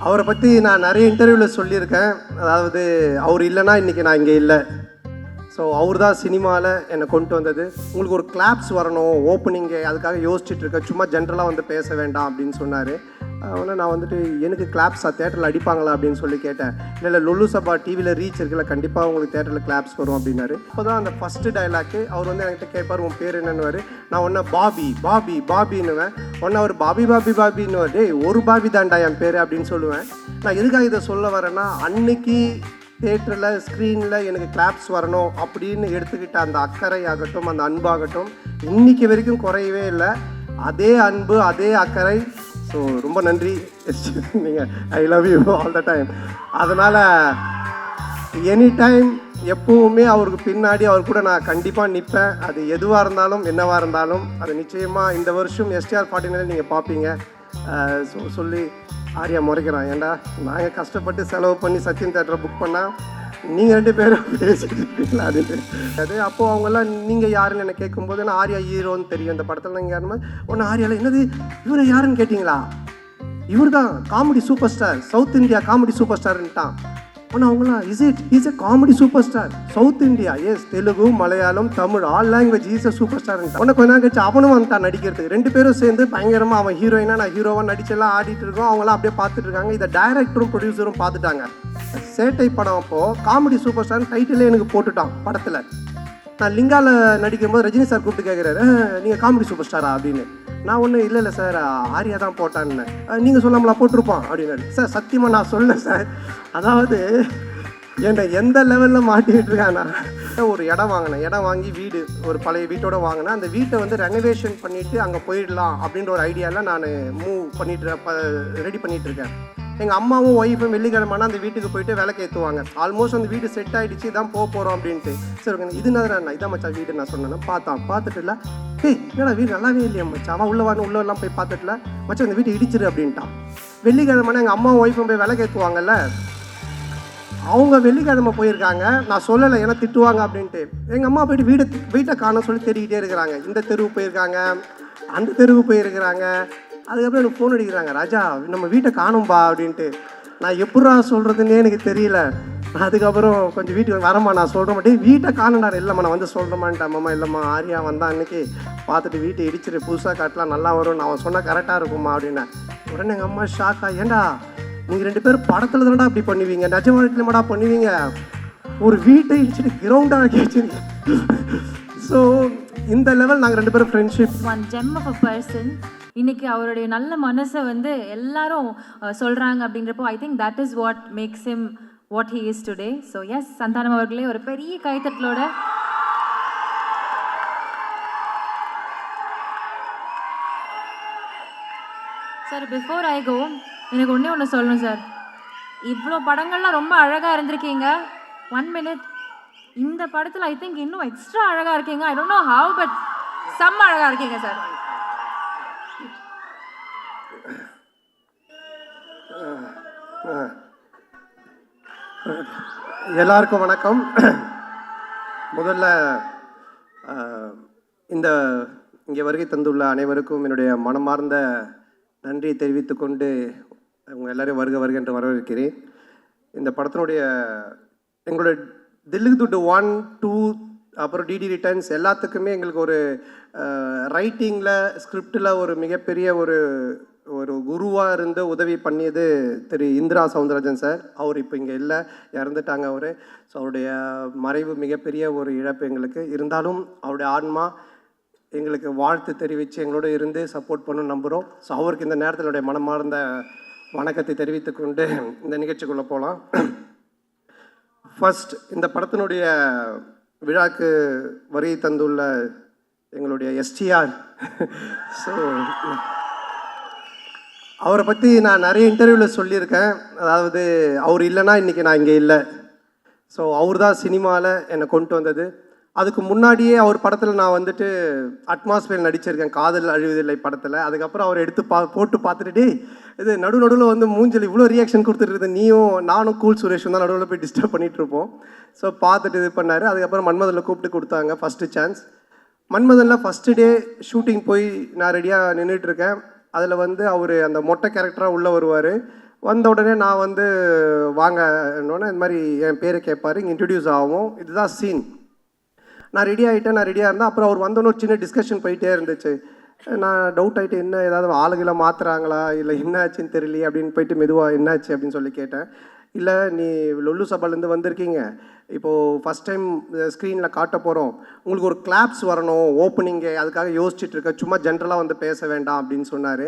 அவரை பற்றி நான் நிறைய இன்டர்வியூவில் சொல்லியிருக்கேன். அதாவது அவர் இல்லைன்னா இன்றைக்கி நான் இங்கே இல்லை. ஸோ அவர் தான் சினிமாவில் என்னை கொண்டு வந்தது. உங்களுக்கு ஒரு கிளாப்ஸ் வரணும் ஓப்பனிங்கு, அதுக்காக யோசிச்சுட்டு இருக்கேன், சும்மா ஜென்ரலாக வந்து பேச வேண்டாம் அப்படின்னு சொன்னார். அதனால் நான் வந்துட்டு எனக்கு கிளாப்ஸாக தேட்டரில் அடிப்பாங்களா அப்படின்னு சொல்லி கேட்டேன். இல்லை லொல்லு சபா டிவியில் ரீச் இருக்குல்ல, கண்டிப்பாக உங்களுக்கு தேட்டரில் கிளாப்ஸ் வரும் அப்படின்னாரு. இப்போ தான் அந்த ஃபஸ்ட்டு டைலாக்கு அவர் வந்து என்கிட்ட கேட்பார், உன் பேர் என்னன்னுவார். நான் ஒன்று பாபி பாபி பாபின்னுவேன். ஒன்று அவர் பாபி பாபி பாபின்னுவார். டேய் ஒரு பாபி தாண்டா என் பேர் அப்படின்னு சொல்லுவேன். நான் எதுக்காக இதை சொல்ல வரேன்னா, அன்னைக்கு தேட்டரில் ஸ்க்ரீனில் எனக்கு கிளாப்ஸ் வரணும் அப்படின்னு எடுத்துக்கிட்ட அந்த அக்கறை ஆகட்டும், அந்த அன்பாகட்டும் இன்றைக்கி வரைக்கும் குறையவே இல்லை. அதே அன்பு, அதே அக்கறை. ஸோ ரொம்ப நன்றி. நீங்கள் I love you all the time. அதனால் எனி டைம் எப்போவுமே அவருக்கு பின்னாடி அவர் கூட நான் கண்டிப்பாக நிற்பேன். அது எதுவாக இருந்தாலும் என்னவாக இருந்தாலும் அது நிச்சயமாக இந்த வருஷம் STR 49 நீங்கள் பார்ப்பீங்க. சொல்லி ஆரியா முறைக்கிறான், ஏன்டா நாங்கள் கஷ்டப்பட்டு செலவு பண்ணி சச்சின் தேட்டரை புக் பண்ணால் நீங்கள் 2 பேரும் பேசிட்டு இருக்கீங்களா அப்படின்னு. அது அப்போது அவங்கெல்லாம் நீங்கள் யாருன்னு என்னை கேட்கும்போது நான் ஆரியா ஹீரோன்னு தெரியும் இந்த படத்தில். நீங்கள் யாருமே ஒன்று ஆரியாவில் என்னது இவரை யாருன்னு கேட்டிங்களா, இவர் தான் comedy super star, south India comedy super ஸ்டார்ன்ட்டான். ஆனால் அவங்களாம் is a comedy super star south India, yes Telugu Malayalam Tamil all language is a super star. உனக்கு கொஞ்ச நேரம் கழிச்சு அவனும் வந்துட்டான் நடிக்கிறதுக்கு. 2 பேரும் சேர்ந்து பயங்கரமாக அவன் ஹீரோயினா நான் ஹீரோவாக நடிச்செல்லாம் ஆடிட்டு இருக்கோம். அவங்களாம் அப்படியே பார்த்துட்டு இருக்காங்க. இதை டைரக்டரும் ப்ரொடியூசரும் பார்த்துட்டாங்க. சேட்டை படம் அப்போது காமெடி சூப்பர் ஸ்டார் டைட்டிலே எனக்கு போட்டுட்டான் படத்தில். நான் லிங்காவில் நடிக்கும்போது ரஜினி சார் கூப்பிட்டு கேட்குறாரு, நீங்கள் காமெடி சூப்பர் ஸ்டாரா அப்படின்னு. நான் ஒன்றும் இல்லை சார் ஆரியா தான் போட்டான்னு. நீங்கள் சொல்லாமலா போட்டிருப்பான் அப்படின்னாரு. சார் சத்தியமாக நான் சொல்லலை சார். அதாவது என்னை எந்த லெவலில் மாட்டிக்கிட்டு இருக்கானா, ஒரு இடம் வாங்கினேன். இடம் வாங்கி வீடு ஒரு பழைய வீட்டோட வாங்கினேன். அந்த வீட்டை வந்து ரெனோவேஷன் பண்ணிவிட்டு அங்கே போயிடலாம் அப்படின்ற ஒரு ஐடியாவில் நான் மூவ் ரெடி பண்ணிகிட்ருக்கேன். எங்கள் அம்மாவும் ஒய்ஃபும் வெள்ளிக்கிழமைனா அந்த வீட்டுக்கு போயிட்டு விளக்கு ஏற்றுவாங்க. ஆல்மோஸ்ட் அந்த வீடு செட் ஆகிடுச்சு, இதான் போகிறோம் அப்படின்ட்டு. சரி இது நான் இதான் மச்சா வீடு நான் சொன்னேன். பார்த்துட்டு இல்லை, என்னடா வீடு நல்லாவே இல்லையா மச்சா, அவன் உள்ளெல்லாம் போய் பார்த்துட்டுல மச்சா இந்த வீட்டை இடிச்சிரு அப்படின்ட்டான். வெள்ளிக்கிழமைனா எங்கள் அம்மாவும் ஒய்ஃபும் போய் விளக்கு ஏற்றுவாங்கல்ல, அவங்க வெள்ளிக்கிழமை போயிருக்காங்க. நான் சொல்லலை ஏன்னா திட்டுவாங்க அப்படின்ட்டு. எங்கள் அம்மா போயிட்டு வீட்டை காணோம் சொல்லி தேடிக்கிட்டே இருக்கிறாங்க. இந்த தெருவுக்கு போயிருக்காங்க, அந்த தெருவுக்கு போயிருக்கிறாங்க. அதுக்கப்புறம் எனக்கு ஃபோன் அடிக்கிறாங்க, ராஜா நம்ம வீட்டை காணும்பா அப்படின்ட்டு. நான் எப்படா சொல்கிறதுன்னே எனக்கு தெரியல. அதுக்கப்புறம் கொஞ்சம் வீட்டுக்கு வரம்மா நான் சொல்கிற மாட்டேன், வீட்டை காணுண்டா. இல்லைம்மா நான் வந்து சொல்கிறேம்மான்ட்டு. அம்மா இல்லைம்மா ஆரியா வந்தான் அன்றைக்கி பார்த்துட்டு வீட்டை இடிச்சிரு, புதுசாக காட்டலாம் நல்லா வரும், நான் அவன் சொன்னால் கரெக்டாக இருக்கும்மா அப்படின்னேன். உடனே எங்கள் அம்மா ஷாக்கா, ஏண்டா நீங்கள் 2 பேரும் படத்தில் தானடா அப்படி பண்ணுவீங்க, நிஜ வாழ்க்கையில் மாடா பண்ணுவீங்க, ஒரு வீட்டை இடிச்சிட்டு கிரவுண்டாக கேச்சிருங்க. ஸோ இந்த லெவல் நாங்கள் 2 பேரும் friendship. One gem of a person. இன்னைக்கு அவருடைய நல்ல மனசை வந்து எல்லாரும் சொல்கிறாங்க அப்படின்றப்போ I think that is what makes him what he is today. So yes, Santhanam அவர்களே ஒரு பெரிய கைத்தட்டலோட. சார் பிஃபோர் ஐ கோ எனக்கு ஒன்று சொல்லணும் சார். இவ்வளோ படங்கள்லாம் ரொம்ப அழகாக இருந்திருக்கீங்க. 1 minute, இந்த படத்தில் ஐ திங்க் இன்னும் எக்ஸ்ட்ரா அழகாக இருக்கீங்க. I don't know how, but செம்ம அழகாக இருக்கீங்க சார். எல்லாருக்கும் வணக்கம். முதல்ல இந்த இங்கே வருகை தந்துள்ள அனைவருக்கும் என்னுடைய மனமார்ந்த நன்றியை தெரிவித்து கொண்டு அவங்க எல்லோரும் வருக என்று வரவேற்கிறேன். இந்த படத்தினுடைய எங்களுடைய தில்லுக்கு துட்டு 1, 2 அப்புறம் டிடி ரிட்டர்ன்ஸ் எல்லாத்துக்குமே எங்களுக்கு ஒரு ரைட்டிங்கில் ஸ்கிரிப்டில் ஒரு மிகப்பெரிய ஒரு குருவாக இருந்து உதவி பண்ணியது திரு இந்திரா சவுந்தரராஜன் சார். அவர் இப்போ இங்கே இல்லை, இறந்துட்டாங்க அவர். ஸோ அவருடைய மறைவு மிகப்பெரிய ஒரு இழப்பு எங்களுக்கு. இருந்தாலும் அவருடைய ஆன்மா எங்களுக்கு வாழ்த்து தெரிவித்து எங்களோட இருந்து சப்போர்ட் பண்ண நம்புகிறோம். ஸோ அவருக்கு இந்த நேரத்தில் என்னுடைய மனமார்ந்த வணக்கத்தை தெரிவித்து கொண்டு இந்த நிகழ்ச்சிக்குள்ளே போகலாம். ஃபர்ஸ்ட், இந்த படத்தினுடைய விழாக்கு வருகை தந்துள்ள எங்களுடைய STR. ஸோ அவரை பற்றி நான் நிறைய இன்டர்வியூவில் சொல்லியிருக்கேன். அதாவது அவர் இல்லைன்னா இன்றைக்கி நான் இங்கே இல்லை. ஸோ அவர் தான் சினிமாவில் என்னை கொண்டு வந்தது. அதுக்கு முன்னாடியே அவர் படத்தில் நான் வந்துட்டு அட்மாஸ்பியர் நடிச்சிருக்கேன், காதல் அழிவதில்லை படத்தில். அதுக்கப்புறம் அவர் எடுத்து போட்டு பார்த்துட்டு இது நடுவில் வந்து மூஞ்சல் இவ்வளோ ரியாக்ஷன் கொடுத்துட்டு நீயும் நானும் கூல் சுரேஷும் தான் நடுவில் போய் டிஸ்டர்ப் பண்ணிகிட்ருப்போம். ஸோ பார்த்துட்டு இது பண்ணார். அதுக்கப்புறம் மன்மதனில் கூப்பிட்டு கொடுத்தாங்க ஃபஸ்ட்டு சான்ஸ். மன்மதனில் ஃபஸ்ட்டு டே ஷூட்டிங் போய் நான் ரெடியாக நின்றுட்டுருக்கேன். அதில் வந்து அவர் அந்த மொட்டை கேரக்டராக உள்ளே வருவார். வந்த உடனே நான் வந்து வாங்கன்னொன்னே இந்த மாதிரி என் பேரை கேட்பாரு, இங்கே இன்ட்ரடியூஸ் ஆகும், இதுதான் சீன். நான் ரெடி ஆகிட்டேன், நான் ரெடியாக இருந்தேன். அப்புறம் அவர் வந்தோன்னே ஒரு சின்ன டிஸ்கஷன் போயிட்டே இருந்துச்சு. நான் டவுட் ஆகிட்டு, என்ன ஏதாவது ஆளுகளை மாற்றுறாங்களா இல்லை என்ன ஆச்சுன்னு தெரியலையே அப்படின்னு போயிட்டு மெதுவாக என்னாச்சு அப்படின்னு சொல்லி கேட்டேன். இல்லை, நீ லொல்லு சபாலேருந்து வந்திருக்கீங்க, இப்போது ஃபஸ்ட் டைம் ஸ்க்ரீனில் காட்ட போகிறோம், உங்களுக்கு ஒரு கிளாப்ஸ் வரணும் ஓப்பனிங்கு, அதுக்காக யோசிச்சுட்டு இருக்க, சும்மா ஜென்ரலாக வந்து பேச வேண்டாம் அப்படின்னு சொன்னார்.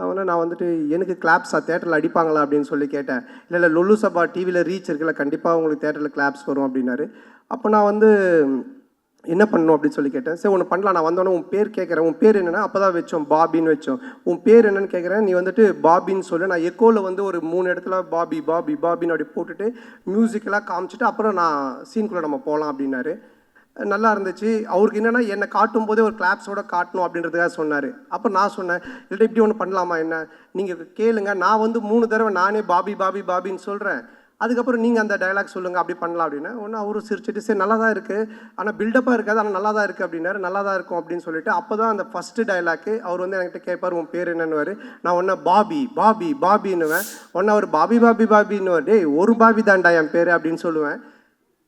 உடனே நான் வந்துட்டு, எனக்கு கிளாப்ஸா தேட்டரில் அடிப்பாங்களா அப்படின்னு சொல்லி கேட்டேன். இல்லை லொல்லு சபா டிவியில் ரீச் இருக்குல்ல, கண்டிப்பாக உங்களுக்கு தேட்டரில் கிளாப்ஸ் வரும் அப்படின்னாரு. அப்போ நான் வந்து என்ன பண்ணணும் அப்படின்னு சொல்லி கேட்டேன். சரி ஒன்று பண்ணலாம், நான் வந்தோடனே உன் பேர் கேட்குறேன், உன் பேர் என்னென்னா, அப்போ தான் வச்சோம் பாபின்னு வச்சோம். உன் பேர் என்னன்னு கேட்குறேன், நீ வந்துட்டு பாபின்னு சொல்லு. நான் எக்கோவில் வந்து ஒரு 3 இடத்துல பாபி பாபி பாபின்னு அப்படி போட்டுட்டு மியூசிக்கெல்லாம் காமிச்சிட்டு அப்புறம் நான் சீனுக்குள்ளே நம்ம போகலாம் அப்படின்னாரு. நல்லா இருந்துச்சு. அவருக்கு என்னென்னா என்னை காட்டும் போதே ஒரு கிளாப்ஸோட காட்டணும் அப்படின்றதுக்காக சொன்னார். அப்போ நான் சொன்னேன், இல்லை இப்படி ஒன்று பண்ணலாமா, என்ன நீங்கள் கேளுங்க, நான் வந்து 3 தடவை நானே பாபி பாபி பாபின்னு சொல்கிறேன், அதுக்கப்புறம் நீங்கள் அந்த டைலாக் சொல்லுங்கள், அப்படி பண்ணலாம் அப்படின்னா. ஒன்று அவரும் சிரிச்சிட்டு, சரி நல்லா தான் இருக்குது, ஆனால் பில்டப்பாக இருக்காது, ஆனால் நல்லா தான் இருக்குது அப்படின்னாரு. நல்லா தான் இருக்கும் அப்படின்னு சொல்லிட்டு அப்போ தான் அந்த ஃபஸ்ட்டு டைலாக்கு அவர் வந்து என்கிட்ட கேட்பார், உன் பேர் என்னன்னுவார். நான் ஒன்று பாபி பாபி பாபின்னுவேன். ஒன்று அவர் பாபி பாபி பாபின்னுவார். டேய் ஒரு பாபி தான்டா என் பேர் அப்படின்னு சொல்லுவேன்.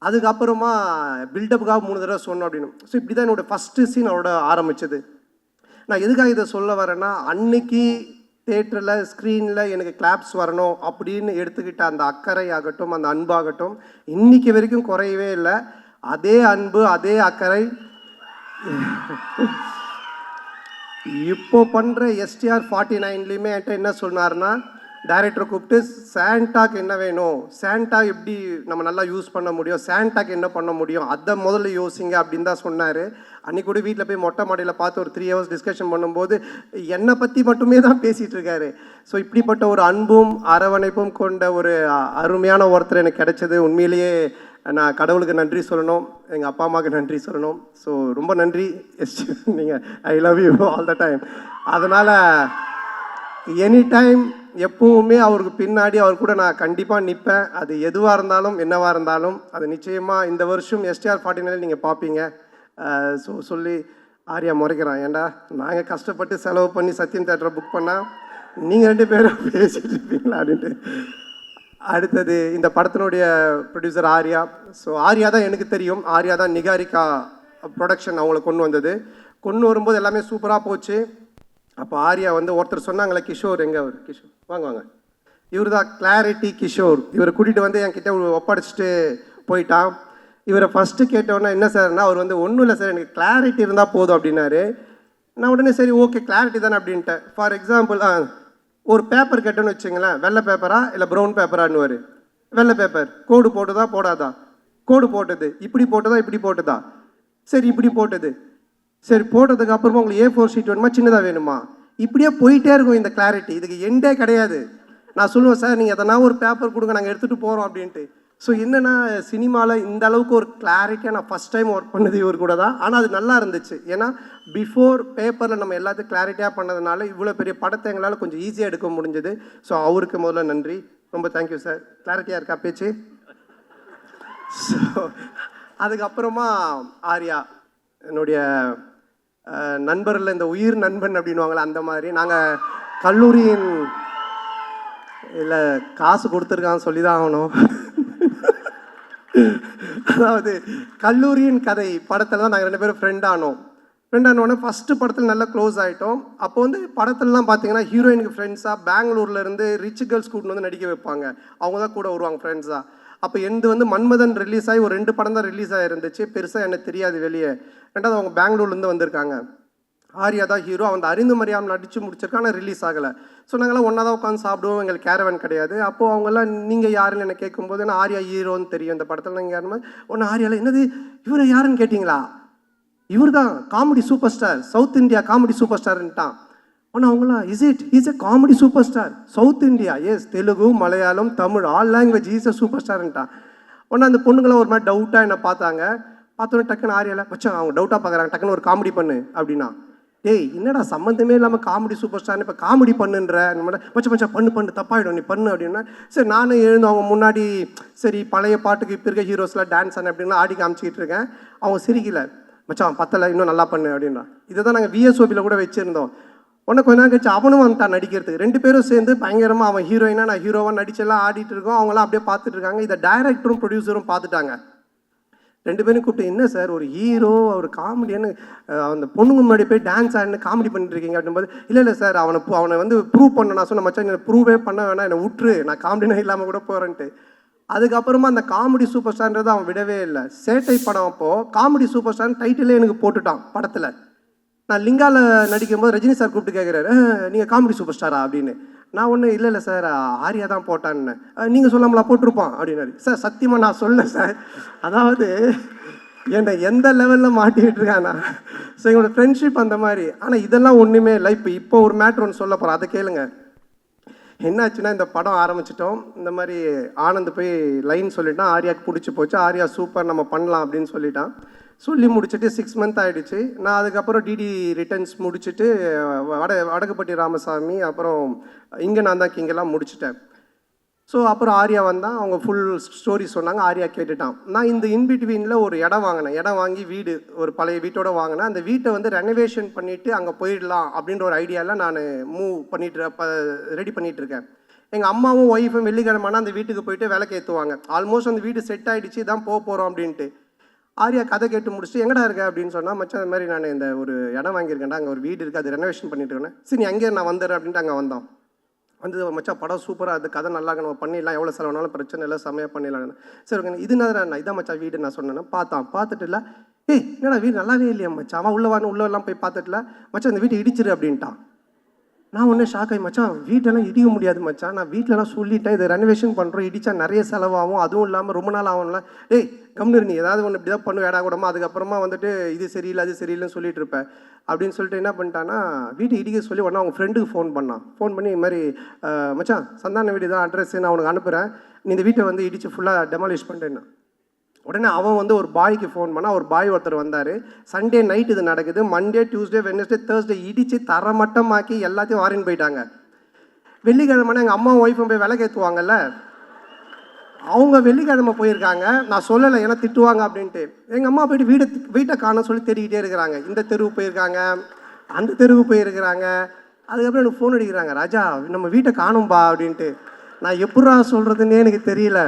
அதுக்கப்புறமா பில்டப்புக்காக 3 தடவை சொன்னோம் அப்படின்னு. ஸோ இப்படி தான் என்னோடய ஃபஸ்ட்டு சீன் அவரோட ஆரம்பித்தது. நான் எதுக்காக இதை சொல்ல வரேன்னா, அன்னைக்கு தேட்டரில் ஸ்க்ரீனில் எனக்கு கிளாப்ஸ் வரணும் அப்படின்னு எடுத்துக்கிட்ட அந்த அக்கறை ஆகட்டும், அந்த அன்பாகட்டும், இன்னைக்கு வரைக்கும் குறையவே இல்லை. அதே அன்பு, அதே அக்கறை இப்போ பண்ணுற STR 49லேயுமே என்கிட்ட என்ன சொன்னார்னா, டைரக்டரை கூப்பிட்டு சாண்டாக்கு என்ன வேணும், சாண்டா எப்படி நம்ம நல்லா யூஸ் பண்ண முடியும், சாண்டாக்கு என்ன பண்ண முடியும், அதை முதல்ல யோசிங்க அப்படின்னு தான் சொன்னார். அன்றைக்கி கூட வீட்டில் போய் மொட்டை மாடியில் பார்த்து ஒரு 3 hours டிஸ்கஷன் பண்ணும்போது என்னை பற்றி மட்டுமே தான் பேசிகிட்டு இருக்காரு. ஸோ இப்படிப்பட்ட ஒரு அன்பும் அரவணைப்பும் கொண்ட ஒரு அருமையான ஒருத்தர் எனக்கு கிடைச்சது. உண்மையிலேயே நான் கடவுளுக்கு நன்றி சொல்லணும், எங்கள் அப்பா அம்மாவுக்கு நன்றி சொல்லணும். ஸோ ரொம்ப நன்றி நீங்கள், I love you all the time. அதனால் எனி டைம் எப்பவுமே அவருக்கு பின்னாடி அவர் கூட நான் கண்டிப்பாக நிற்பேன். அது எதுவாக இருந்தாலும் என்னவாக இருந்தாலும் அது நிச்சயமாக இந்த வருஷம் STR 49 நீங்கள் பார்ப்பீங்க. ஸோ சொல்லி ஆர்யா முறைக்கிறான், ஏன்டா நாங்கள் கஷ்டப்பட்டு செலவு பண்ணி சத்யம் தேட்டரை புக் பண்ணால் நீங்கள் 2 பேரும் பேசிட்டு இருப்பீங்களா அப்படின்ட்டு. அடுத்தது இந்த படத்தினுடைய ப்ரொடியூசர் ஆர்யா. ஸோ ஆர்யா தான் எனக்கு தெரியும், ஆர்யா தான் நிகாரிகா ப்ரொடக்ஷன் அவங்கள கொண்டு வந்தது. கொண்டு வரும்போது எல்லாமே சூப்பராக போச்சு. அப்போ ஆர்யா வந்து ஒருத்தர் சொன்னாங்களே, கிஷோர் எங்கே, அவர் கிஷோர் வாங்க வாங்க, இவர் தான் கிளாரிட்டி கிஷோர். இவரை கூட்டிகிட்டு வந்து என்கிட்ட ஒப்படைச்சிட்டு போயிட்டான். இவரை ஃபஸ்ட்டு கேட்டோன்னா என்ன சார்னா, அவர் வந்து ஒன்றும் இல்லை சார், எனக்கு கிளாரிட்டி இருந்தால் போதும் அப்படின்னாரு. நான் உடனே சரி ஓகே கிளாரிட்டி தானே அப்படின்ட்டேன். ஃபார் எக்ஸாம்பிள் ஒரு பேப்பர் கேட்டோன்னு வச்சுங்களேன், வெள்ளை பேப்பரா இல்லை ப்ரௌன் பேப்பரான்னுவார். வெள்ளை பேப்பர், கோடு போட்டுதா போடாதா, கோடு போட்டது, இப்படி போட்டதா இப்படி போட்டதா, சரி இப்படி போட்டது, சரி போட்டதுக்கு அப்புறமா உங்களுக்கு A4 ஷீட் வேணுமா சின்னதாக வேணுமா, இப்படியே போயிட்டே இருக்கும் இந்த கிளாரிட்டி. இதுக்கு எண்டே கிடையாது. நான் சொல்லுவேன், சார் நீங்கள் எதனா ஒரு பேப்பர் கொடுங்க, நாங்கள் எடுத்துகிட்டு போகிறோம் அப்படின்ட்டு. ஸோ என்னென்னா சினிமாவில் இந்த அளவுக்கு ஒரு கிளாரிட்டியாக நான் ஃபஸ்ட் டைம் ஒர்க் பண்ணது இவர் கூட தான். ஆனால் அது நல்லா இருந்துச்சு. ஏன்னா பிஃபோர் பேப்பரில் நம்ம எல்லாத்தையும் கிளாரிட்டியாக பண்ணதுனால இவ்வளோ பெரிய படத்தை எங்களால் கொஞ்சம் ஈஸியாக எடுக்க முடிஞ்சது. ஸோ அவருக்கு முதல்ல நன்றி, ரொம்ப தேங்க்யூ சார். கிளாரிட்டியாக இருக்கா பேச்சு? ஸோ அதுக்கப்புறமா ஆர்யா என்னுடைய நண்பரில் இந்த உயிர் நண்பன் அப்படின்வாங்களே அந்த மாதிரி. நாங்கள் கல்லூரியின் இல்லை காசு கொடுத்துருக்கான்னு சொல்லி தான் ஆகணும். அதாவது கல்லூரியின் கதை படத்தில் தான் நாங்கள் 2 பேரும் ஃப்ரெண்ட் ஆனோடனே ஃபஸ்ட்டு படத்தில் நல்லா க்ளோஸ் ஆகிட்டோம். அப்போ வந்து படத்துலலாம் பார்த்தீங்கன்னா ஹீரோயினுக்கு ஃப்ரெண்ட்ஸாக பெங்களூர்லேருந்து ரிச் கேர்ள்ஸ் கூட்டின்னு வந்து நடிக்க வைப்பாங்க, அவங்க தான் கூட வருவாங்க ஃப்ரெண்ட்ஸாக. அப்போ எந்த வந்து மன்மதன் ரிலீஸ் ஆகி ஒரு 2 படம் தான் ரிலீஸ் ஆகிருந்துச்சு, பெருசாக எனக்கு தெரியாது வெளியே. ரெண்டாவது அவங்க பெங்களூர்லேருந்து வந்திருக்காங்க. ஆர்யா தான் ஹீரோ, அவன் அறிந்து மரியாமல் நடித்து முடிச்சிருக்கான், ஆனால் ரிலீஸ் ஆகலை. ஸோ நாங்கள்லாம் ஒன்றா தான் உட்காந்து சாப்பிடுவோம், எங்களுக்கு கேரவன் கிடையாது. அப்போது அவங்கெல்லாம் நீங்கள் யாருன்னு என்ன கேட்கும்போது நான் ஆர்யா ஹீரோன்னு தெரியும் இந்த படத்தில். நீங்கள் யாருமே ஒன்று ஆர்யாவில் என்னது இவரை யாருன்னு கேட்டிங்களா, இவர் தான் comedy super star, south India comedy super ஸ்டார்ன்ட்டான். ஆனால் அவங்களாம் is a comedy super star south India, yes Telugu Malayalam Tamil all language is a super ஸ்டார்ன்ட்டான். ஒன்று அந்த பொண்ணுங்களாம் ஒரு மாதிரி டவுட்டாக என்னை பார்த்தாங்க. பார்த்தோன்னே டக்குன்னு ஆர்யாவில் வச்சா அவங்க டவுட்டாக பார்க்குறாங்க, டக்குன்னு ஒரு காமெடி பண்ணு அப்படின்னா. டேய் என்னடா சம்மந்தமே இல்லாமல் காமெடி சூப்பர் ஸ்டார்னு இப்போ காமெடி பண்ணுன்ற மச்சம் பண்ணு தப்பாயிடும் நீ பண்ணு அப்படின்னா. சரி நானும் எழுந்து அவங்க முன்னாடி சரி பழைய பாட்டுக்கு இப்போ இருக்க ஹீரோஸ்லாம் டான்ஸ் ஆன அப்படின்னா ஆடி காமிச்சிக்கிட்டு இருக்கேன். அவங்க சிரிக்கல, மச்சான் பத்தலை இன்னும் நல்லா பண்ணு அப்படின்னா. இதை தான் நாங்கள் VSOBயில் கூட வச்சுருந்தோம். உடனே கொஞ்ச நேரம் கழிச்சு அவனும் வந்துட்டான் நடிக்கிறதுக்கு. 2 பேரும் சேர்ந்து பயங்கரமாக அவன் ஹீரோயினா நான் ஹீரோவாக நடிச்செல்லாம் ஆடிட்டு இருக்கோம். அவங்களாம் அப்படியே பார்த்துட்டு இருக்காங்க. இதை டைரக்டரும் ப்ரொடியூசரும் பார்த்துட்டாங்க. 2 பேரும் கூப்பிட்டு, என்ன சார் ஒரு ஹீரோ ஒரு காமெடின்னு அந்த பொண்ணுங்க முன்னாடி போய் டான்ஸ் ஆடினு காமெடி பண்ணிட்டு இருக்கீங்க அப்படின்போது, இல்லை சார் அவனை வந்து ப்ரூவ் பண்ண நான் சொன்ன மச்சான் என்னை ப்ரூவே பண்ண வேணாம், என்னை விட்டுரு, நான் காமெடினா இல்லாமல் கூட போகிறேன்ட்டு. அதுக்கப்புறமா அந்த காமெடி சூப்பர் ஸ்டார்ன்றதை அவன் விடவே இல்லை. சேட்டை படம் அப்போது காமெடி சூப்பர் ஸ்டார்னு டைட்டிலே எனக்கு போட்டுட்டான் படத்தில். நான் லிங்காவில் நடிக்கும்போது ரஜினி சார் கூப்பிட்டு கேட்குறாரு, நீங்கள் காமெடி சூப்பர் ஸ்டாரா அப்படின்னு. நான் ஒன்றும் இல்லை சார் ஆர்யா தான் போட்டான்னு. நீங்கள் சொல்லாமலா போட்டிருப்பான் அப்படின்னாரு. சார் சத்தியமாக நான் சொல்ல சார், அதாவது என்னை எந்த லெவலில் மாட்டிக்கிட்டு இருக்கானா. ஸோ எங்களோட ஃப்ரெண்ட்ஷிப் அந்த மாதிரி. ஆனால் இதெல்லாம் ஒன்றுமே இல்லை. இப்போ ஒரு மேட்ரு ஒன்று சொல்ல போகிறேன், அதை கேளுங்க. என்னாச்சுன்னா இந்த படம் ஆரம்பிச்சிட்டோம். இந்த மாதிரி ஆனந்த் போய் லைன் சொல்லிட்டான், ஆர்யாவுக்கு பிடிச்சி போச்சு, ஆர்யா சூப்பர் நம்ம பண்ணலாம் அப்படின்னு சொல்லிட்டான். சொல்லி முடிச்சுட்டு 6 மந்த் ஆகிடுச்சு. நான் அதுக்கப்புறம் டிடி ரிட்டர்ன்ஸ் முடிச்சுட்டு வடக்குப்பட்டி ராமசாமி அப்புறம் இங்கே நான் தான் கிங்கெல்லாம் முடிச்சிட்டேன். ஸோ அப்புறம் ஆர்யா வந்தான், அவங்க ஃபுல் ஸ்டோரி சொன்னாங்க, ஆர்யா கேட்டுட்டான். நான் இந்த இன்பிட்வீனில் ஒரு இடம் வாங்கினேன். இடம் வாங்கி வீடு ஒரு பழைய வீட்டோடு வாங்கினேன். அந்த வீட்டை வந்து ரெனோவேஷன் பண்ணிவிட்டு அங்கே போயிடலாம் அப்படின்ற ஒரு ஐடியாவில் நான் ரெடி பண்ணிகிட்ருக்கேன். எங்கள் அம்மாவும் ஒய்ஃபும் வெள்ளிக்கிழமைனா அந்த வீட்டுக்கு போயிட்டு விளக்கு ஏற்றுவாங்க. ஆல்மோஸ்ட் அந்த வீடு செட் ஆகிடுச்சு, தான் போகிறோம் அப்படின்ட்டு. ஆர்யா கதை கேட்டு முடிச்சுட்டு எங்கடா இருக்க அப்படின்னு சொன்னால், மச்சான் அந்த மாதிரி நான் இந்த ஒரு இடம் வாங்கியிருக்கேன்டா, அங்கே ஒரு வீடு இருக்குது, அது ரெனோவேஷன் பண்ணிட்டு இருக்கேன். சரி அங்கே நான் வந்துடுறேன் அப்படின்ட்டு அங்கே வந்தோம். வந்து மச்சான் படம் சூப்பராக, அது கதை நல்லா நம்ம பண்ணிடலாம், எவ்வளோ செலவுனாலும் பிரச்சனை இல்லை, செம்மையாக பண்ணிடலாம். சரி ஓகே, இது நான் இதான் மச்சான் வீடு நான் சொன்னேன்னா பார்த்துட்டு இல்லை, என்னடா வீடு நல்லாவே இல்லையா மச்சான், அவன் உள்ளெல்லாம் போய் பார்த்துட்டுல மச்சான் இந்த வீட்டை இடிச்சிரு அப்படின்ட்டான். நான் ஒன்றும் ஷாக் ஆகி, மச்சான் வீட்டெல்லாம் இடிக்க முடியாது மச்சான், நான் வீட்டிலலாம் சொல்லிட்டேன், இதை ரெனோவேஷன் பண்ணுறோம், இடித்தா நிறைய செலவாகும், அதுவும் இல்லாமல் ரொம்ப நாள் ஆகும்ல, கம்னு நீ ஏதாவது ஒன்று இப்படி தான் பண்ணு வேடா கூடமா, அதுக்கப்புறமா வந்துட்டு இது சரியில்லை அது சரியில்லைன்னு சொல்லிட்டு இருப்பேன் அப்படின்னு சொல்லிட்டு என்ன பண்ணிட்டான்னா, வீட்டை இடிக்க சொல்லி உடனே அவங்க ஃப்ரெண்டுக்கு ஃபோன் பண்ணி இது மாதிரி மச்சான் சந்தான வீடு தான் அட்ரஸ் நான் உனக்கு அனுப்புகிறேன், நீ இந்த வீட்டை வந்து இடித்து ஃபுல்லாக டெமாலிஷ் பண்ணிட்டேன்னா. உடனே அவன் வந்து ஒரு பாய்க்கு ஃபோன் பண்ணால், ஒரு பாய் ஒருத்தர் வந்தார். சண்டே நைட் இது நடக்குது, மண்டே டியூஸ்டே வெட்னஸ்டே தேர்ஸ்டே இடித்து தரமட்டமாக்கி எல்லாத்தையும் வாரின்னு போயிட்டாங்க. வெள்ளிக்கிழமைனா எங்கள் அம்மா ஒய்ஃபும் போய் விளக்கு ஏற்றுவாங்கல்ல, அவங்க வெள்ளிக்கிழமை போயிருக்காங்க. நான் சொல்லலை ஏன்னா திட்டுவாங்க அப்படின்ட்டு. எங்கள் அம்மா போயிட்டு வீட்டை காணோம் சொல்லி தேடிக்கிட்டே இருக்கிறாங்க. இந்த தெருவு போயிருக்காங்க, அந்த தெருவு போயிருக்கிறாங்க. அதுக்கப்புறம் எனக்கு ஃபோன் அடிக்கிறாங்க, ராஜா நம்ம வீட்டை காணும்பா அப்படின்ட்டு. நான் எப்படா சொல்கிறதுன்னே எனக்கு தெரியல.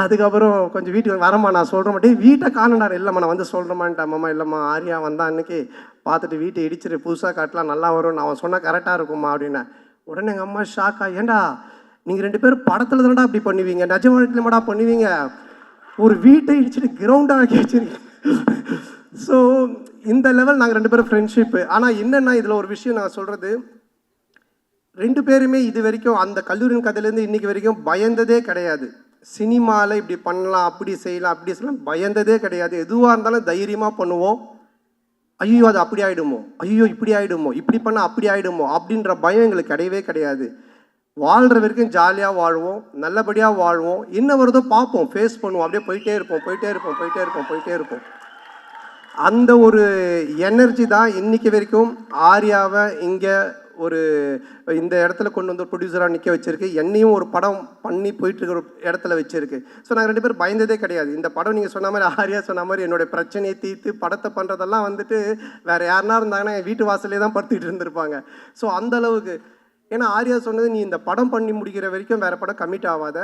அதுக்கப்புறம் கொஞ்சம் வீட்டுக்கு வரம்மா நான் சொல்கிற மாட்டேன், வீட்டை காணண்டாரு, இல்லைம்மா நான் வந்து சொல்கிறேம்மான்ட்டு. அம்மா இல்லைம்மா ஆர்யா வந்தான் அன்றைக்கி, பார்த்துட்டு வீட்டை இடிச்சிட்டு புதுசாக காட்டலாம் நல்லா வரும், அவன் சொன்னால் கரெக்டாக இருக்கும்மா அப்படின்னா. உடனே எங்கள் அம்மா ஷாக்கா, ஏண்டா நீங்கள் 2 பேரும் படத்தில் தானடா அப்படி பண்ணுவீங்க, நிஜ வாழ்க்கையில் மாடா பண்ணுவீங்க, ஒரு வீட்டை இடிச்சிட்டு கிரவுண்டாக வைக்க வச்சிருக்கீங்க. ஸோ இந்த லெவல் நாங்கள் 2 பேரும் ஃப்ரெண்ட்ஷிப்பு. ஆனால் என்னென்னா இதில் ஒரு விஷயம் நான் சொல்கிறது, 2 பேருமே இது வரைக்கும் அந்த கல்லூரியின் கதையிலேருந்து இன்றைக்கி வரைக்கும் பயந்ததே கிடையாது. சினிமாவில் இப்படி பண்ணலாம், அப்படி செய்யலாம் பயந்ததே கிடையாது. எதுவாக இருந்தாலும் தைரியமாக பண்ணுவோம். ஐயோ அது அப்படி ஆகிடுமோ, ஐயோ இப்படி ஆகிடுமோ, இப்படி பண்ணால் அப்படி ஆகிடுமோ அப்படின்ற பயம் எங்களுக்கு கிடையவே கிடையாது. வாழ்கிற வரைக்கும் ஜாலியாக வாழ்வோம், நல்லபடியாக வாழ்வோம், என்ன வருதோ பார்ப்போம், ஃபேஸ் பண்ணுவோம், அப்படியே போயிட்டே இருப்போம். அந்த ஒரு எனர்ஜி தான் இன்றைக்கி வரைக்கும் ஆர்யாவை இங்கே ஒரு இந்த இடத்துல கொண்டு வந்து ப்ரொடியூசராக நிற்க வச்சிருக்கு, என்னையும் ஒரு படம் பண்ணி போயிட்டுருக்க ஒரு இடத்துல வச்சிருக்கு. ஸோ நாங்கள் 2 பேரும் பயந்ததே கிடையாது. இந்த படம் நீங்கள் சொன்ன மாதிரி ஆர்யா சொன்ன மாதிரி என்னுடைய பிரச்சனையை தீர்த்து படத்தை பண்ணுறதெல்லாம் வந்துட்டு வேறு யாருனா இருந்தாங்கன்னா என் வீட்டு வாசலே தான் படுத்துக்கிட்டு இருந்திருப்பாங்க. ஸோ அந்தளவுக்கு, ஏன்னா ஆர்யா சொன்னது, நீ இந்த படம் பண்ணி முடிக்கிற வரைக்கும் வேறு படம் கமிட் ஆகாத,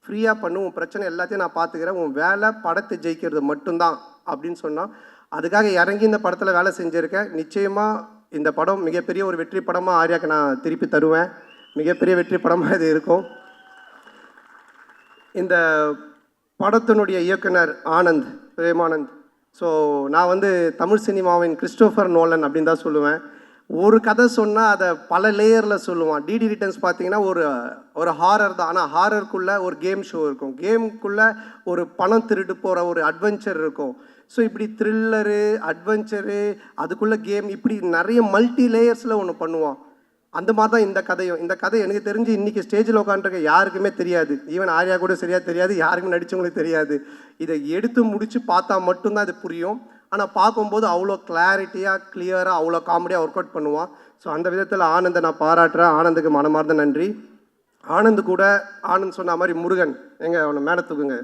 ஃப்ரீயாக பண்ணு, உன் பிரச்சனை எல்லாத்தையும் நான் பார்த்துக்கிறேன், உன் வேலை படத்தை ஜெயிக்கிறது மட்டும்தான் அப்படின்னு சொன்னால், அதுக்காக இறங்கி இந்த படத்தில் வேலை செஞ்சுருக்கேன். நிச்சயமாக இந்த படம் மிகப்பெரிய ஒரு வெற்றி படமாக ஆர்யாவுக்கு நான் திருப்பி தருவேன். மிகப்பெரிய வெற்றி படமாக இது இருக்கும். இந்த படத்தினுடைய இயக்குனர் ஆனந்த், பிரேமானந்த். ஸோ நான் வந்து தமிழ் சினிமாவின் கிறிஸ்டோஃபர் நோலன் அப்படின்னு தான் சொல்லுவேன். ஒரு கதை சொன்னால் அதை பல லேயரில் சொல்லுவான். டிடி ரிட்டர்ன்ஸ் பார்த்தீங்கன்னா ஒரு ஹாரர் தான், ஆனால் ஹாரருக்குள்ளே ஒரு கேம் ஷோ இருக்கும், கேமுக்குள்ளே ஒரு பணம் திருட்டு போகிற ஒரு அட்வென்ச்சர் இருக்கும். ஸோ இப்படி த்ரில்லரு, அட்வென்ச்சரு, அதுக்குள்ளே கேம், இப்படி நிறைய மல்டி லேயர்ஸில் ஒன்று பண்ணுவான். அந்த மாதிரி தான் இந்த கதையும். இந்த கதை எனக்கு தெரிஞ்சு இன்றைக்கி ஸ்டேஜில் உட்காந்துருக்க யாருக்குமே தெரியாது. ஈவன் ஆர்யா கூட சரியாக தெரியாது, யாருக்குமே நடித்தவங்களுக்கு தெரியாது. இதை எடுத்து முடித்து பார்த்தா மட்டும்தான் இது புரியும். ஆனால் பார்க்கும்போது அவ்வளோ கிளாரிட்டியாக, கிளியராக, அவ்வளோ காமெடியாக ஒர்க் அவுட் பண்ணுவான். ஸோ அந்த விதத்தில் ஆனந்தை நான் பாராட்டுறேன். ஆனந்துக்கு மனமார்ந்த நன்றி. ஆனந்த் சொன்ன மாதிரி முருகன், அவனை மேலே தூக்குங்க.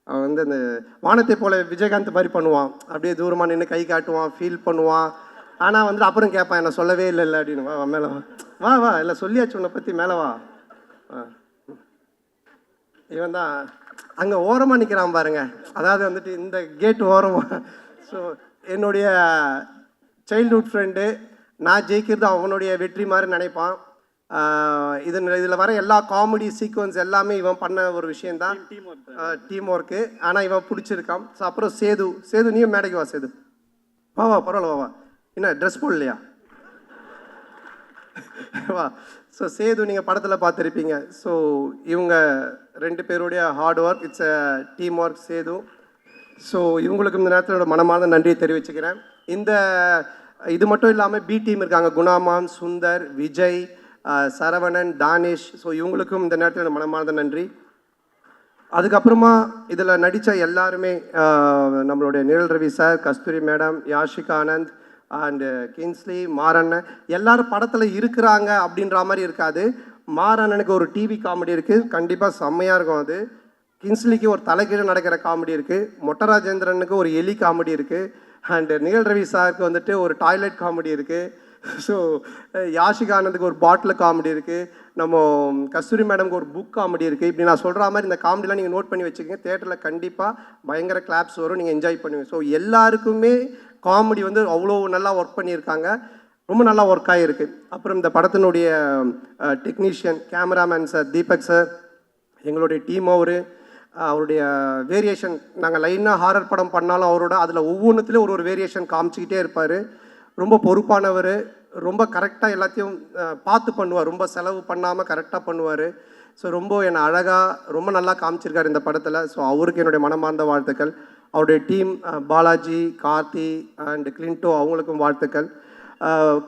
அவன் வந்து அந்த வானத்தை போல விஜயகாந்த் மாதிரி பண்ணுவான். அப்படியே தூரமாக நின்று கை காட்டுவான், ஃபீல் பண்ணுவான். ஆனால் வந்துட்டு அப்புறம் கேட்பான் என்ன சொல்லவே இல்லை அப்படின்னு. வா மேலே வா இல்லை சொல்லியாச்சு உன்னை பற்றி, மேலே வா. இவன் தான் அங்கே ஓரமாக நிற்கிறான் பாருங்க, அதாவது வந்துட்டு இந்த கேட் ஓரமாக. ஸோ என்னுடைய சைல்ட்ஹுட் ஃப்ரெண்டு, நான் ஜெயிக்கிறது அவனுடைய வெற்றி மாதிரி நினைப்பான். இதில் வர எல்லா காமெடி சீக்வன்ஸ் எல்லாமே இவன் பண்ண ஒரு விஷயந்தான், டீம் ஒர்க்கு. ஆனால் இவன் பிடிச்சிருக்கான். ஸோ அப்புறம் சேது நீயும் மேடைக்கு வா. சேது வா பரவாயில்ல வா. என்ன ட்ரெஸ் போடலையா? வா. ஸோ சேது நீங்கள் படத்தில் பார்த்துருப்பீங்க. ஸோ இவங்க 2 பேருடைய hard work, it's a team work Sethu. So இவங்களுக்கு இந்த நேரத்தில் மனமார்ந்த நன்றியை தெரிவிச்சுக்கிறேன். இது மட்டும் இல்லாமல் பி டீம் இருக்காங்க, குணாமான், சுந்தர், விஜய், சரவணன், தானிஷ். ஸோ இவங்களுக்கும் இந்த நேரத்தில் மனமார்ந்த நன்றி. அதுக்கப்புறமா இதில் நடித்த எல்லாருமே, நம்மளுடைய Nizhal Ravi sir, Kasthuri madam, Yashika Anand and Kingsley, மாரண்ணன், எல்லாரும் படத்தில் இருக்கிறாங்க அப்படின்ற மாதிரி இருக்காது. மாரண்ணனுக்கு ஒரு டிவி காமெடி இருக்குது, கண்டிப்பாக செம்மையாக இருக்கும். அது கின்ஸ்லிக்கு ஒரு தலைகீழ நடக்கிற காமெடி இருக்குது, மொட்டராஜேந்திரனுக்கு ஒரு எலி காமெடி இருக்குது, அண்டு நிகழ் ரவி சாருக்கு வந்துட்டு ஒரு டாய்லெட் காமெடி இருக்குது. ஸோ யாஷிகா ஆனந்துக்கு ஒரு பாட்டில் காமெடி இருக்குது, நம்ம கஸ்தூரி மேடம்க்கு ஒரு புக் காமெடி இருக்குது. இப்படி நான் சொல்கிற மாதிரி இந்த காமெடிலாம் நீங்கள் நோட் பண்ணி வச்சுக்கோங்க. தேட்டரில் கண்டிப்பாக பயங்கர கிளாப்ஸ் வரும், நீங்கள் என்ஜாய் பண்ணுவீங்க. ஸோ எல்லாருக்குமே காமெடி வந்து அவ்வளோ நல்லா ஒர்க் பண்ணியிருக்காங்க, ரொம்ப நல்லா ஒர்க் ஆகிருக்கு. அப்புறம் இந்த படத்தினுடைய technician cameraman sir Deepak sir, எங்களுடைய டீம் அவருடைய வேரியேஷன், நாங்கள் லைனாக ஹாரர் படம் பண்ணாலும் அவரோட அதில் ஒவ்வொன்றுத்துலேயும் ஒரு வேரியேஷன் காமிச்சிக்கிட்டே இருப்பார். ரொம்ப பொறுப்பானவர், ரொம்ப கரெக்டாக எல்லாத்தையும் பார்த்து பண்ணுவார், ரொம்ப செலவு பண்ணாமல் கரெக்டாக பண்ணுவார். ஸோ ரொம்ப என்னை அழகாக ரொம்ப நல்லா காமிச்சிருக்காரு இந்த படத்தில். ஸோ அவருக்கு என்னுடைய மனமார்ந்த வாழ்த்துக்கள். அவருடைய டீம் பாலாஜி, கார்த்தி அண்ட் கிளின்டோ, அவங்களுக்கும் வாழ்த்துக்கள்.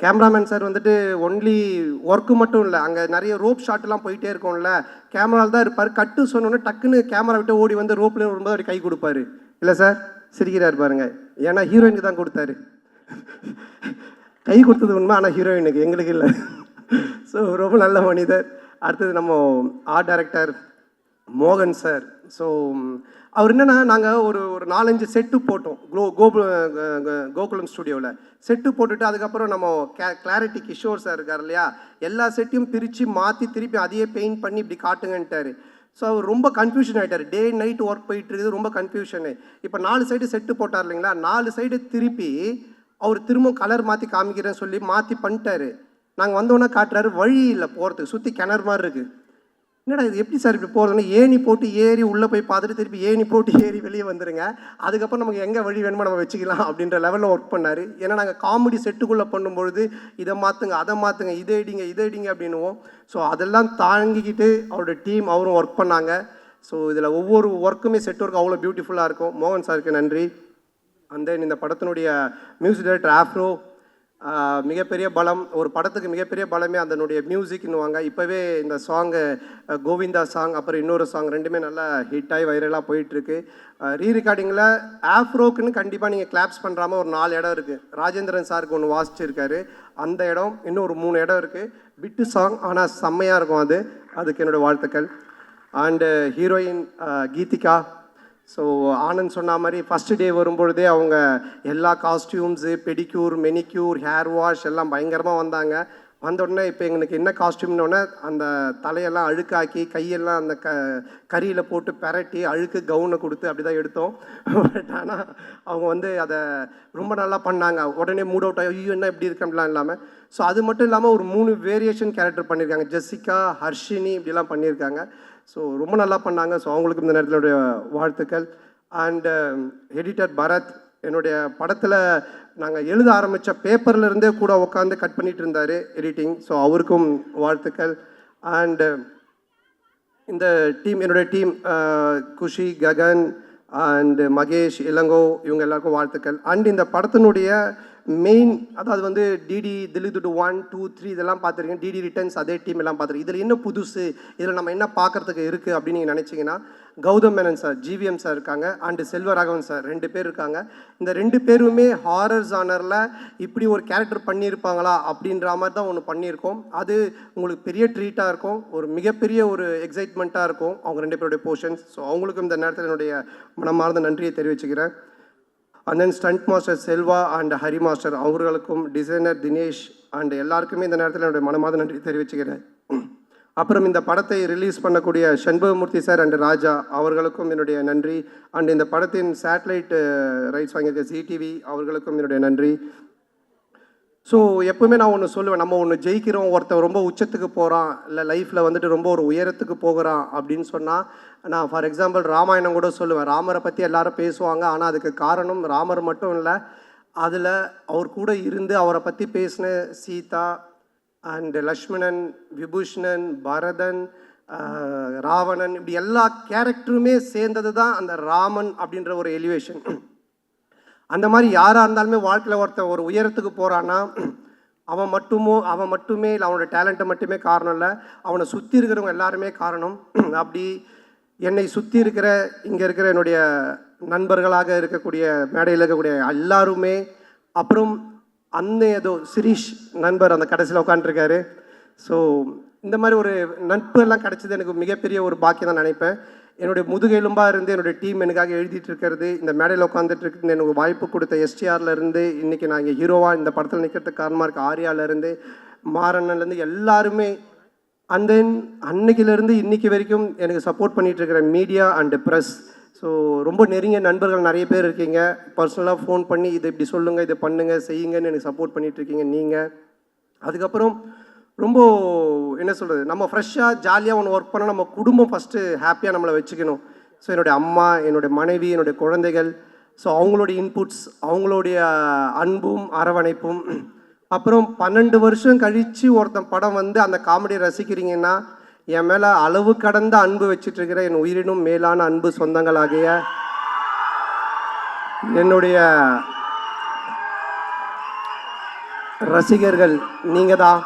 கேமராமேன் சார் வந்துட்டு ஒன்லி ஒர்க்கு மட்டும் இல்லை, அங்கே நிறைய ரோப் ஷாட்லாம் போயிட்டே இருக்கும்ல, கேமராவில் தான் இருப்பார். கட்டு சொன்னோன்னே டக்குன்னு கேமரா விட்டு ஓடி வந்து ரோப்பில் வரும்போது அப்படி கை கொடுப்பாரு. இல்லை சார் சிரிக்கிறார் பாருங்க, ஏன்னா ஹீரோயினுக்கு தான் கொடுத்தாரு. கை கொடுத்தது உண்மை, ஆனால் ஹீரோயினுக்கு, எங்களுக்கு இல்லை. ஸோ ரொம்ப நல்ல மனிதர். அடுத்தது நம்ம ஆர்ட் டைரக்டர் மோகன் சார். ஸோ அவர் என்னென்னா, நாங்கள் ஒரு 4-5 செட்டு போட்டோம் கோகுலம் ஸ்டுடியோவில். செட்டு போட்டுட்டு அதுக்கப்புறம் நம்ம கிளாரிட்டி கிஷோர் சார் இருக்கார் இல்லையா, எல்லா செட்டையும் பிரித்து மாற்றி திருப்பி அதையே பெயிண்ட் பண்ணி இப்படி காட்டுங்கன்ட்டார். ஸோ அவர் ரொம்ப கன்ஃபியூஷன் ஆகிட்டார், டே நைட் ஒர்க் போயிட்டு இருக்குது, ரொம்ப கன்ஃபியூஷனு. இப்போ 4 சைடு செட்டு போட்டார் இல்லைங்களா, 4 சைடு திருப்பி அவர் திரும்ப கலர் மாற்றி காமிக்கிறேன்னு சொல்லி மாற்றி பண்ணிட்டாரு. நாங்கள் வந்தோன்னே காட்டுறாரு, வழி இல்லை போகிறதுக்கு, சுற்றி கிணறு மாதிரி இருக்குது. என்னடா இது எப்படி சார் இப்படி போகிறதுன்னா, ஏணி போட்டு ஏறி உள்ளே போய் பார்த்துட்டு திருப்பி ஏணி போட்டு ஏறி வெளியே வந்துடுங்க, அதுக்கப்புறம் நமக்கு எங்கே வழி வேணுமோ நம்ம வச்சுக்கலாம் அப்படின்ற லெவலில் ஒர்க் பண்ணார். ஏன்னா நாங்கள் காமெடி செட்டுக்குள்ளே பண்ணும்பொழுது இதை மாற்றுங்க அதை மாற்றுங்க, இதை இடிங்க அப்படின்னுவோம். ஸோ அதெல்லாம் தாங்கிக்கிட்டு அவரோட டீம் அவரும் ஒர்க் பண்ணாங்க. ஸோ இதில் ஒவ்வொரு ஒர்க்குமே செட் ஒர்க் அவ்வளோ பியூட்டிஃபுல்லாக இருக்கும். மோகன் சாருக்கு நன்றி. அண்ட் தென் இந்த படத்தினுடைய மியூசிக் டைரக்டர் ஆஃப்ரோ, மிகப்பெரிய பலம், ஒரு படத்துக்கு மிகப்பெரிய பலமே அதனுடைய மியூசிக்னுவாங்க. இப்போவே இந்த சாங்கு கோவிந்தா சாங், அப்புறம் இன்னொரு சாங், ரெண்டுமே நல்லா ஹிட்டாகி வைரலாக போயிட்டுருக்கு. ரீ ரெக்கார்டிங்கில் ஆஃப்ரோக்குன்னு கண்டிப்பாக நீங்கள் கிளாப்ஸ் பண்ணுறாமல் ஒரு 4 இடம் இருக்குது. ராஜேந்திரன் சாருக்கு ஒன்று வாசிச்சிருக்காரு, அந்த இடம், இன்னும் ஒரு 3 இடம் இருக்குது. பிட்டு சாங், ஆனால் செம்மையாக இருக்கும் அதுக்கு என்னோடய வாழ்த்துக்கள். And heroine Geethika. So Anand சொன்ன மாதிரி ஃபஸ்ட்டு டே வரும்பொழுதே அவங்க எல்லா costumes, pedicure, manicure, hair wash எல்லாம் பயங்கரமாக வந்தாங்க. வந்தோடனே இப்போ எங்களுக்கு என்ன காஸ்டியூம்னோடனே அந்த தலையெல்லாம் அழுக்காக்கி கையெல்லாம் அந்த கரியில் போட்டு பெரட்டி அழுக்கு கவுனை கொடுத்து அப்படி தான் எடுத்தோம். பட் ஆனால் அவங்க வந்து அதை ரொம்ப நல்லா பண்ணாங்க. உடனே மூட் அவுட் ஆகி ஐயோ என்ன இப்படி இருக்கலாம் இல்லாமல். ஸோ அது மட்டும் இல்லாமல் ஒரு 3 வேரியேஷன் கேரக்டர் பண்ணியிருக்காங்க, ஜெசிகா, ஹர்ஷினி இப்படிலாம் பண்ணியிருக்காங்க. ஸோ ரொம்ப நல்லா பண்ணாங்க. ஸோ அவங்களுக்கு இந்த நேரத்தினுடைய வாழ்த்துக்கள். அண்டு எடிட்டர் பரத், என்னுடைய படத்தில் நாங்கள் எழுத ஆரம்பித்த பேப்பரில் இருந்தே கூட உட்காந்து கட் பண்ணிகிட்டு இருந்தார் எடிட்டிங். ஸோ அவருக்கும் வாழ்த்துக்கள். அண்டு இந்த டீம், என்னுடைய டீம் குஷி, ககன் அண்டு மகேஷ், இளங்கோ, இவங்க எல்லாருக்கும் வாழ்த்துக்கள். அண்ட் இந்த படத்தினுடைய மெயின், அதாவது வந்து டிடி தில்லுதுட்டு 1, 2, 3 இதெல்லாம் பார்த்துருக்கேன். டிடி ரிட்டர்ன்ஸ் அதே டீம் எல்லாம் பார்த்துருக்கேன். இதில் என்ன புதுசு, இதில் நம்ம என்ன பார்க்குறதுக்கு இருக்குது அப்படின்னு நீங்கள் நினச்சிங்கன்னா, Gautham Menon sir, GVM sir இருக்காங்க, அண்டு செல்வராகவன் சார் 2 பேர் இருக்காங்க. இந்த 2 பேருமே ஹாரர் ஜானரில் இப்படி ஒரு கேரக்டர் பண்ணியிருப்பாங்களா அப்படின்ற மாதிரி தான் ஒன்று பண்ணியிருக்கோம். அது உங்களுக்கு பெரிய ட்ரீட்டாக இருக்கும், ஒரு மிகப்பெரிய ஒரு எக்ஸைட்மெண்ட்டாக இருக்கும் அவங்க 2 பேருடைய போர்ஷன்ஸ். ஸோ அவங்களுக்கும் இந்த நேரத்தில் என்னுடைய மனமார்ந்த நன்றியை தெரிவிச்சுக்கிறேன். And then stunt master Selva and Hari master அவர்களுக்கும், டிசைனர் தினேஷ் அண்ட் எல்லாருக்குமே இந்த நேரத்தில் என்னுடைய மனமார்ந்த நன்றி தெரிவிச்சுக்கிறேன். அப்புறம் இந்த படத்தை ரிலீஸ் பண்ணக்கூடிய சண்பகமூர்த்தி சார் அண்ட் ராஜா அவர்களுக்கும் என்னுடைய நன்றி. அண்ட் இந்த படத்தின் சேட்டலைட் ரைட்ஸ் வாங்கியிருக்க ஜிடிவி அவர்களுக்கும் என்னுடைய நன்றி. ஸோ எப்பவுமே நான் ஒன்று சொல்லுவேன், நம்ம ஒன்று ஜெயிக்கிறோம், ஒருத்தர் ரொம்ப உச்சத்துக்கு போகிறான், இல்லை லைஃப்பில் வந்துட்டு ரொம்ப ஒரு உயரத்துக்கு போகிறான் அப்படின்னு சொன்னால், நான் ஃபார் எக்ஸாம்பிள் ராமாயணம் கூட சொல்லுவேன். ராமரை பற்றி எல்லாரும் பேசுவாங்க, ஆனால் அதுக்கு காரணம் ராமர் மட்டும் இல்லை, அதில் அவர் கூட இருந்து அவரை பற்றி பேசின சீதா அண்ட் லக்ஷ்மணன், விபூஷணன், பரதன், ராவணன், இப்படி எல்லா கேரக்டருமே சேர்ந்தது தான் அந்த ராமன் அப்படின்ற ஒரு எலிவேஷன். அந்த மாதிரி யாராக இருந்தாலுமே வாழ்க்கையில் ஒருத்தன் ஒரு உயரத்துக்கு போகிறான்னா அவன் மட்டுமே இல்லை, அவனோட டேலண்ட்டை மட்டுமே காரணம் இல்லை, அவனை சுற்றி இருக்கிறவங்க எல்லாருமே காரணம். அப்படி என்னை சுற்றி இருக்கிற இங்கே இருக்கிற என்னுடைய நண்பர்களாக இருக்கக்கூடிய மேடையில் இருக்கக்கூடிய எல்லாருமே, அப்புறம் ஏதோ சிரீஷ் நண்பர் அந்த கடைசியில் உட்காந்துருக்காரு. ஸோ இந்த மாதிரி ஒரு நட்பு எல்லாம் கிடச்சது எனக்கு மிகப்பெரிய ஒரு பாக்கியம் தான் நினைப்பேன். என்னுடைய முதுகெலும்பாக இருந்து என்னுடைய டீம் எனக்காக எழுதிட்டு இருக்கிறது, இந்த மேடையில் உட்காந்துட்டு இருக்குது, எனக்கு வாய்ப்பு கொடுத்த எஸ்டிஆர்லேருந்து இன்றைக்கி நான் இங்கே ஹீரோவாக இந்த படத்தில் நிற்கிறதுக்கு காரணமாக இருக்க ஆர்யாவிலேருந்து, மாறன்லேருந்து எல்லாருமே, அண்ட் தென் அன்னைக்கிலேருந்து இன்றைக்கி வரைக்கும் எனக்கு சப்போர்ட் பண்ணிகிட்டு இருக்கிற மீடியா அண்டு ப்ரெஸ். ஸோ ரொம்ப நெருங்கிய நண்பர்கள் நிறைய பேர் இருக்கீங்க. பர்சனலாக ஃபோன் பண்ணி இதை இப்படி சொல்லுங்கள், இதை பண்ணுங்கள், செய்யுங்கன்னு எனக்கு சப்போர்ட் பண்ணிகிட்ருக்கீங்க நீங்கள். அதுக்கப்புறம் ரொம்ப என்ன சொல்கிறது, நம்ம ஃப்ரெஷ்ஷாக ஜாலியாக ஒன்று ஒர்க் பண்ணால் நம்ம குடும்பம் ஃபஸ்ட்டு ஹாப்பியாக நம்மளை வச்சுக்கணும். ஸோ என்னுடைய அம்மா, என்னுடைய மனைவி, என்னுடைய குழந்தைகள், ஸோ அவங்களுடைய இன்புட்ஸ், அவங்களுடைய அன்பும் அரவணைப்பும். அப்புறம் 12 வருஷம் கழித்து ஒருத்தன் படம் வந்து அந்த காமெடியை ரசிக்கிறீங்கன்னா, என் மேலே அளவு கடந்த அன்பு வச்சிட்ருக்கிற என் உயிரினும் மேலான அன்பு சொந்தங்களாகிய என்னுடைய ரசிகர்கள் நீங்கள் தான்.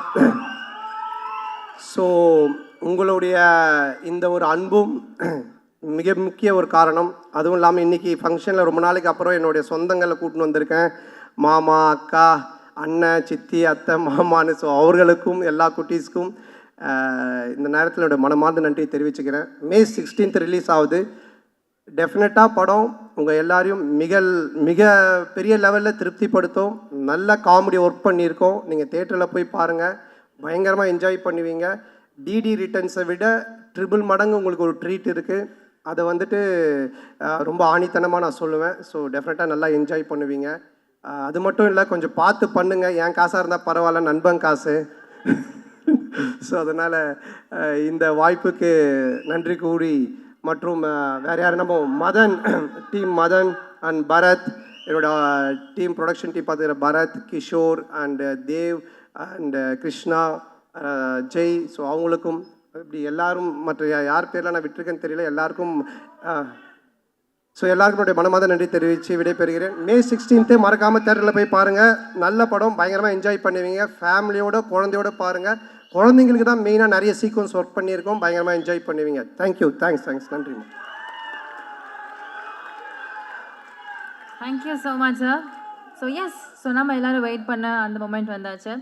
ஸோ உங்களுடைய இந்த ஒரு அன்பும் மிக முக்கிய ஒரு காரணம். அதுவும் இல்லாமல் இன்றைக்கி ஃபங்க்ஷனில் ரொம்ப நாளைக்கு அப்புறம் என்னுடைய சொந்தங்களை கூட்டின்னு வந்திருக்கேன். மாமா, அக்கா, அண்ணன், சித்தி, அத்தை, மாமான்னு. ஸோ அவர்களுக்கும் எல்லா குட்டீஸ்க்கும் இந்த நேரத்தில் என்னோடய மனமார்ந்த நன்றி தெரிவிச்சுக்கிறேன். May 16th ரிலீஸ் ஆகுது. டெஃபினட்டாக படம் உங்கள் எல்லாரையும் மிக பெரிய லெவலில் திருப்திப்படுத்தும். நல்ல காமெடி ஒர்க் பண்ணியிருக்கோம். நீங்கள் தேட்டரில் போய் பாருங்கள், பயங்கரமாக என்ஜாய் பண்ணுவீங்க. டிடி ரிட்டர்ன்ஸை விட ட்ரிபிள் மடங்கு உங்களுக்கு ஒரு ட்ரீட் இருக்குது. அதை வந்துட்டு ரொம்ப ஆணித்தனமாக நான் சொல்லுவேன். ஸோ டெஃபினட்டாக நல்லா என்ஜாய் பண்ணுவீங்க. அது மட்டும் இல்லை, கொஞ்சம் பார்த்து பண்ணுங்கள். என் காசாக இருந்தால் பரவாயில்ல, நண்பன் காசு. ஸோ அதனால் இந்த வாய்ப்புக்கு நன்றி கூறி, மற்றும் வேறு யார், நம்ம மதன் டீம், மதன் அண்ட் பரத், என்னோட டீம் ப்ரொடக்ஷன் டீம் பார்த்துக்கிற Bharath, Kishore and Dev and Krishna, Jai. So அவங்களுக்கும் இப்படி எல்லாரும், மற்ற யார் பேர்லாம் நான் விட்டுருக்கேன்னு தெரியல, எல்லாருக்கும் ஸோ எல்லாருக்கும் என்னுடைய மனமார்ந்த நன்றி தெரிவித்து விடைபெறுகிறேன். May 16th மறக்காமல் தேட்டரில் போய் பாருங்கள். நல்ல படம், பயங்கரமாக என்ஜாய் பண்ணுவீங்க. ஃபேமிலியோட, குழந்தையோட பாருங்கள். குழந்தைங்களுக்கு தான் மெயினாக நிறைய சீக்வன்ஸ் ஒர்க் பண்ணியிருக்கோம். பயங்கரமாக என்ஜாய் பண்ணுவீங்க. தேங்க்யூ, தேங்க்ஸ், நன்றி. Thank you so much sir. So yes, so நம்ம எல்லோரும் வெயிட் பண்ண அந்த மொமெண்ட் வந்தாச்சு.